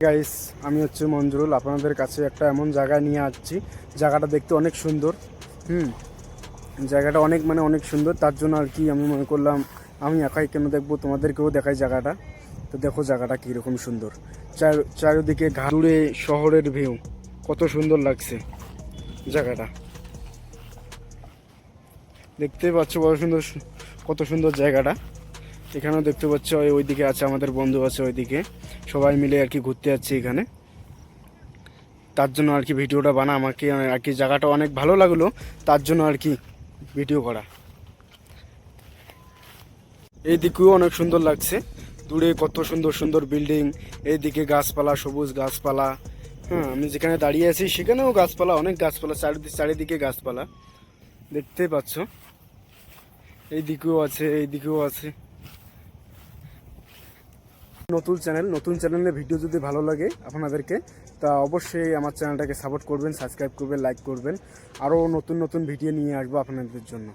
Guys, আমি হচ্ছে মঞ্জুরুল। আপনাদের কাছে একটা এমন জায়গায় নিয়ে আসছি, জায়গাটা দেখতে অনেক সুন্দর। জায়গাটা অনেক সুন্দর। তার জন্য আর কি আমি মনে করলাম আমি একাই কেন দেখবো, তোমাদেরকেও দেখাই জায়গাটা। তো দেখো জায়গাটা কীরকম সুন্দর। চারিদিকে ঘাড়ে শহরের ভিউ, কত সুন্দর লাগছে জায়গাটা। দেখতেই পাচ্ছ কত সুন্দর জায়গাটা। এখানেও দেখতে পাচ্ছ ওইদিকে আছে আমাদের বন্ধু আছে, ওইদিকে সবাই মিলে আর কি ঘুরতে যাচ্ছে এখানে। তার জন্য আর কি ভিডিওটা আমাকে আর কি জায়গাটা অনেক ভালো লাগলো, তার জন্য আর কি ভিডিও করা। এই দিকেও অনেক সুন্দর লাগছে, দূরে কত সুন্দর সুন্দর বিল্ডিং, এইদিকে গাছপালা, সবুজ গাছপালা। আমি যেখানে দাঁড়িয়ে আছি সেখানেও গাছপালা, অনেক গাছপালা, চারিদিকে গাছপালা দেখতে পাচ্ছ। এই দিকেও আছে, এই দিকেও আছে। নতুন চ্যানেলে ভিডিও যদি ভালো লাগে আপনাদেরকে, তা অবশ্যই আমার চ্যানেলটাকে সাপোর্ট করবেন, সাবস্ক্রাইব করবেন, লাইক করবেন। আরও নতুন নতুন ভিডিও নিয়ে আসবো আপনাদের জন্য।